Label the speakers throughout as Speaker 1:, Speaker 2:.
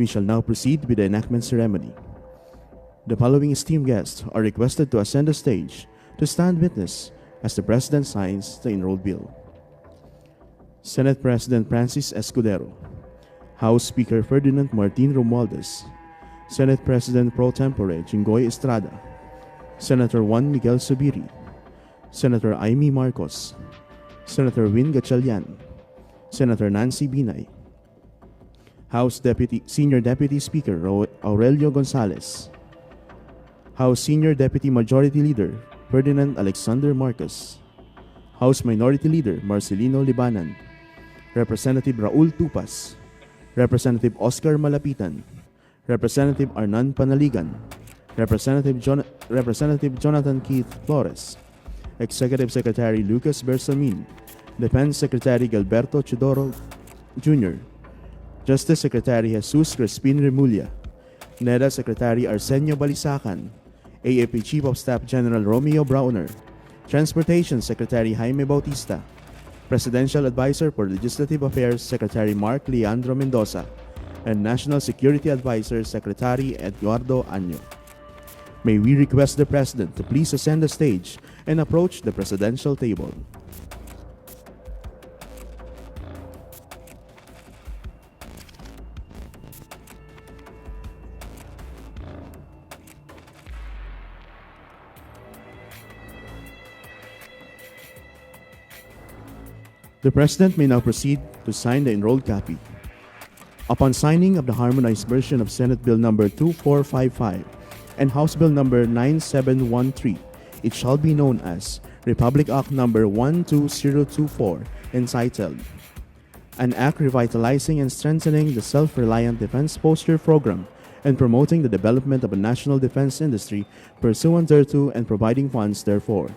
Speaker 1: We shall now proceed with the enactment ceremony. The following esteemed guests are requested to ascend the stage to stand witness as the President signs the enrolled bill. Senate President Francis Escudero, House Speaker Ferdinand Martin Romualdez, Senate President Pro Tempore Jinggoy Estrada, Senator Juan Miguel Zubiri, Senator Imee Marcos, Senator Win Gatchalian, Senator Nancy Binay, House Senior Deputy Speaker Aurelio Gonzales, House Senior Deputy Majority Leader Ferdinand Alexander Marcos, House Minority Leader Marcelino Libanan, Representative Raul Tupas, Representative Oscar Malapitan, Representative Arnan Panaligan, Representative Jonathan Keith Flores, Executive Secretary Lucas Bersamin, Defense Secretary Gilberto Chidoro Jr., Justice Secretary Jesus Crespin Remulla, NEDA Secretary Arsenio Balisacan, AFP Chief of Staff General Romeo Browner, Transportation Secretary Jaime Bautista, Presidential Advisor for Legislative Affairs Secretary Mark Leandro Mendoza, and National Security Advisor Secretary Eduardo Año. May we request the President to please ascend the stage and approach the presidential table. The President may now proceed to sign the enrolled copy. Upon signing of the harmonized version of Senate Bill Number 2455 and House Bill Number 9713, it shall be known as Republic Act Number 12024, entitled An Act Revitalizing and Strengthening the Self-Reliant Defense Posture Program and Promoting the Development of a National Defense Industry pursuant thereto and providing funds therefor.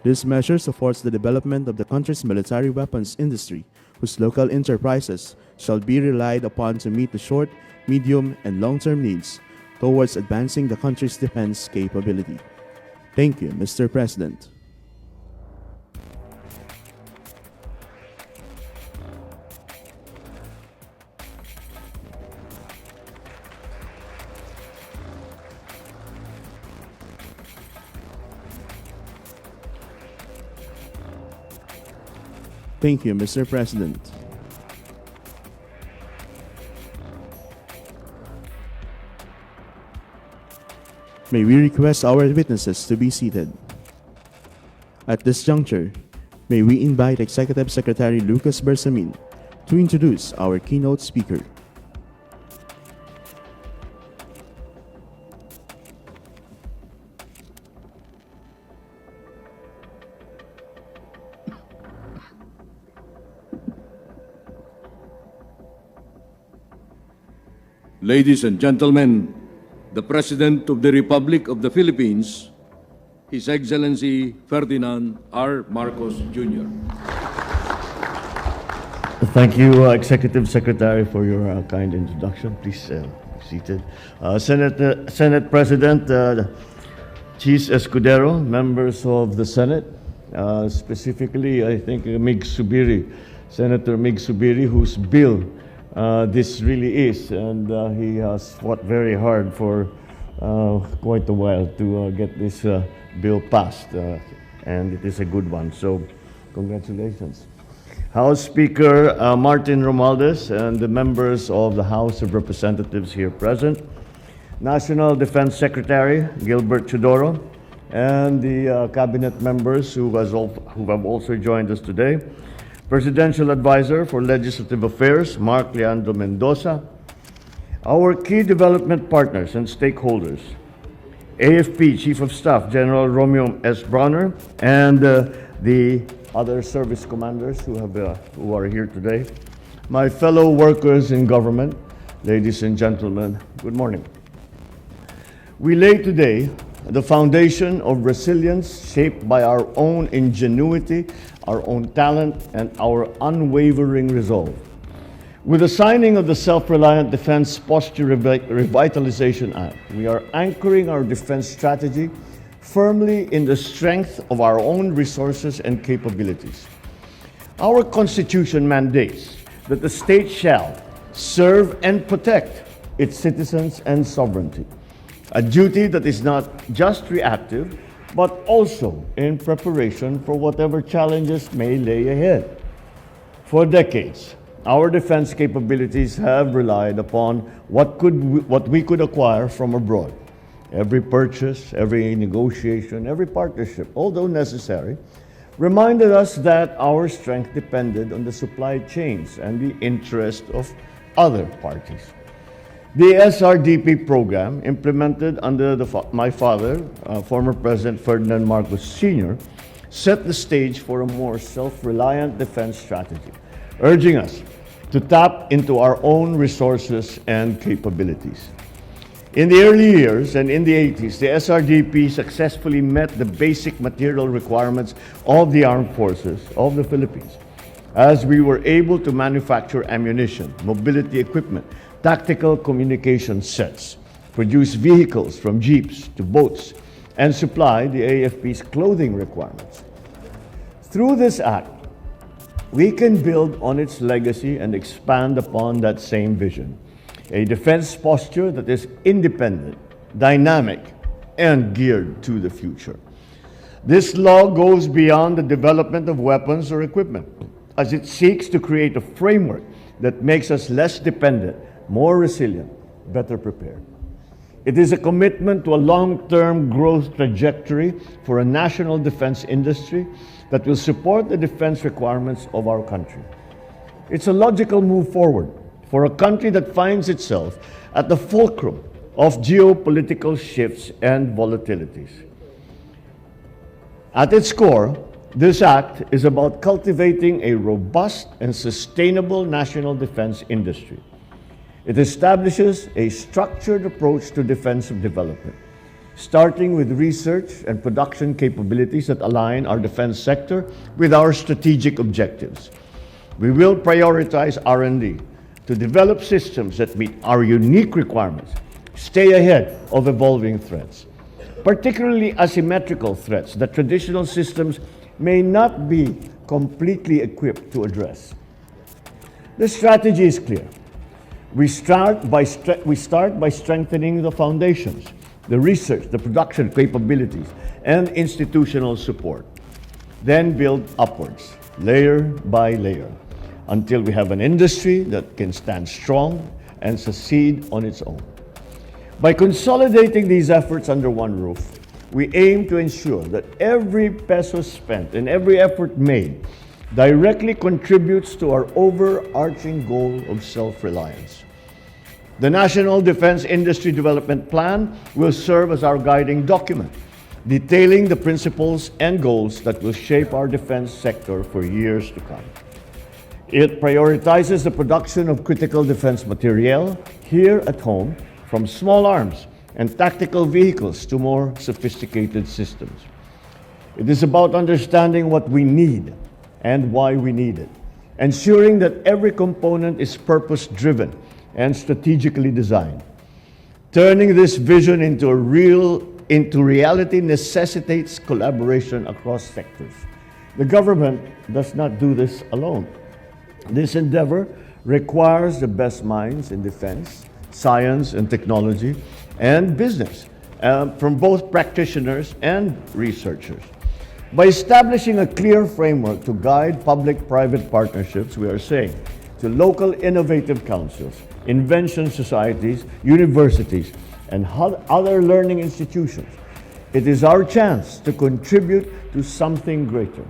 Speaker 1: This measure supports the development of the country's military weapons industry, whose local enterprises shall be relied upon to meet the short, medium, and long-term needs towards advancing the country's defense capability. Thank you, Mr. President. Thank you, Mr. President. May we request our witnesses to be seated. At this juncture, may we invite Executive Secretary Lucas Bersamin to introduce our keynote speaker.
Speaker 2: Ladies and gentlemen, the President of the Republic of the Philippines, His Excellency Ferdinand R. Marcos Jr.
Speaker 3: Thank you, Executive Secretary, for your kind introduction. Please be seated. Senate President Chis Escudero, members of the Senate, specifically, I think, Senator Mig Subiri, whose bill this really is, and he has fought very hard for quite a while to get this bill passed, and it is a good one, so congratulations. House Speaker Martin Romualdez and the members of the House of Representatives here present, National Defense Secretary Gilbert Chidoro, and the cabinet members who have also joined us today, Presidential Advisor for Legislative Affairs, Mark Leandro Mendoza, our key development partners and stakeholders, AFP Chief of Staff General Romeo S. Browner, and the other service commanders who are here today, my fellow workers in government, ladies and gentlemen, good morning. We lay today the foundation of resilience shaped by our own ingenuity, our own talent, and our unwavering resolve. With the signing of the Self-Reliant Defense Posture Revitalization Act, we are anchoring our defense strategy firmly in the strength of our own resources and capabilities. Our Constitution mandates that the state shall serve and protect its citizens and sovereignty. A duty that is not just reactive, but also in preparation for whatever challenges may lay ahead. For decades, our defense capabilities have relied upon what we could acquire from abroad. Every purchase, every negotiation, every partnership, although necessary, reminded us that our strength depended on the supply chains and the interest of other parties. The SRDP program, implemented under my father, former President Ferdinand Marcos Sr., set the stage for a more self-reliant defense strategy, urging us to tap into our own resources and capabilities. In the early years and in the 80s, the SRDP successfully met the basic material requirements of the armed forces of the Philippines, as we were able to manufacture ammunition, mobility equipment, tactical communication sets, produce vehicles from jeeps to boats, and supply the AFP's clothing requirements. Through this act, we can build on its legacy and expand upon that same vision. A defense posture that is independent, dynamic, and geared to the future. This law goes beyond the development of weapons or equipment, as it seeks to create a framework that makes us less dependent, more resilient, better prepared. It is a commitment to a long-term growth trajectory for a national defense industry that will support the defense requirements of our country. It's a logical move forward for a country that finds itself at the fulcrum of geopolitical shifts and volatilities. At its core, this act is about cultivating a robust and sustainable national defense industry. It establishes a structured approach to defensive development, starting with research and production capabilities that align our defense sector with our strategic objectives. We will prioritize R&D to develop systems that meet our unique requirements, stay ahead of evolving threats, particularly asymmetrical threats that traditional systems may not be completely equipped to address. The strategy is clear. We start by strengthening the foundations, the research, the production capabilities, and institutional support. Then build upwards, layer by layer, until we have an industry that can stand strong and succeed on its own. By consolidating these efforts under one roof, we aim to ensure that every peso spent and every effort made directly contributes to our overarching goal of self-reliance. The National Defense Industry Development Plan will serve as our guiding document, detailing the principles and goals that will shape our defense sector for years to come. It prioritizes the production of critical defense materiel here at home, from small arms and tactical vehicles to more sophisticated systems. It is about understanding what we need and why we need it, ensuring that every component is purpose-driven and strategically designed. Turning this vision into reality necessitates collaboration across sectors. The government does not do this alone. This endeavor requires the best minds in defense, science and technology, and business, from both practitioners and researchers. By establishing a clear framework to guide public-private partnerships, we are saying to local innovative councils, invention societies, universities, and other learning institutions, it is our chance to contribute to something greater,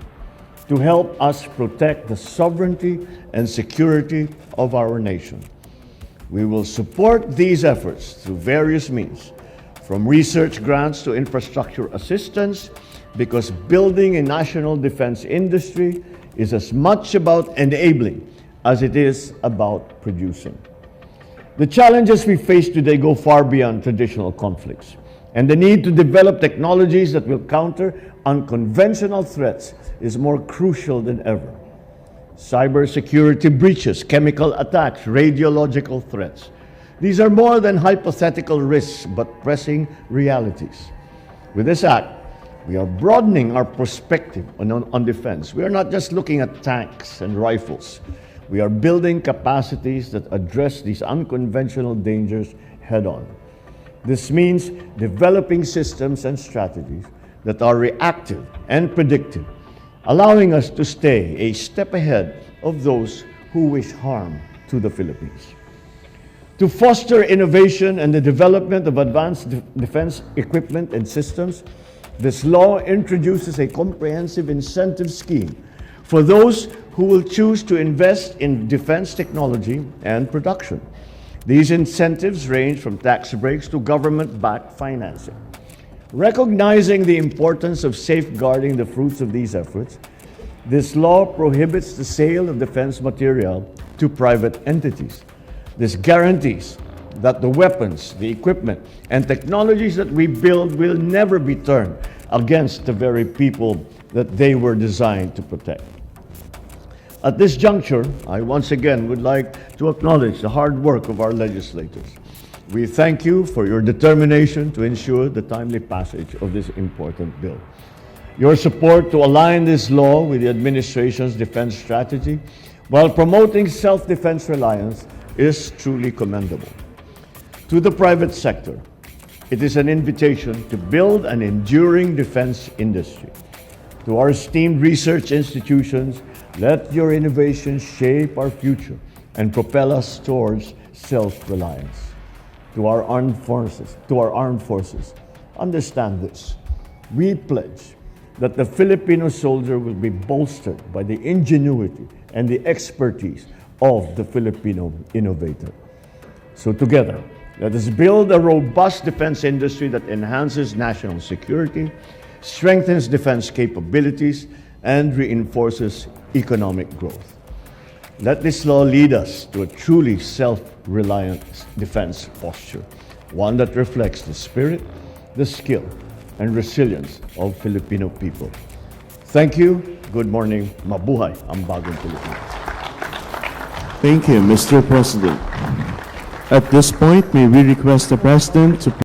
Speaker 3: to help us protect the sovereignty and security of our nation. We will support these efforts through various means, from research grants to infrastructure assistance, because building a national defense industry is as much about enabling as it is about producing. The challenges we face today go far beyond traditional conflicts, and the need to develop technologies that will counter unconventional threats is more crucial than ever. Cybersecurity breaches, chemical attacks, radiological threats. These are more than hypothetical risks, but pressing realities. With this act, we are broadening our perspective on defense. We are not just looking at tanks and rifles. we are building capacities that address these unconventional dangers head-on. This means developing systems and strategies that are reactive and predictive, allowing us to stay a step ahead of those who wish harm to the Philippines. To foster innovation and the development of advanced defense equipment and systems, this law introduces a comprehensive incentive scheme for those who will choose to invest in defense technology and production. These incentives range from tax breaks to government-backed financing. Recognizing the importance of safeguarding the fruits of these efforts, this law prohibits the sale of defense material to private entities. This guarantees that the weapons, the equipment, and technologies that we build will never be turned against the very people that they were designed to protect. At this juncture, I once again would like to acknowledge the hard work of our legislators. We thank you for your determination to ensure the timely passage of this important bill. Your support to align this law with the administration's defense strategy while promoting self-defense reliance is truly commendable. To the private sector, it is an invitation to build an enduring defense industry. To our esteemed research institutions, let your innovation shape our future and propel us towards self-reliance. To our armed forces, understand this. We pledge that the Filipino soldier will be bolstered by the ingenuity and the expertise of the Filipino innovator. So together, let us build a robust defense industry that enhances national security, strengthens defense capabilities, and reinforces economic growth. Let this law lead us to a truly self-reliant defense posture, one that reflects the spirit, the skill, and resilience of Filipino people. Thank you. Good morning. Mabuhay ang bagong Pilipinas.
Speaker 1: Thank you, Mr. President. At this point, may we request the President to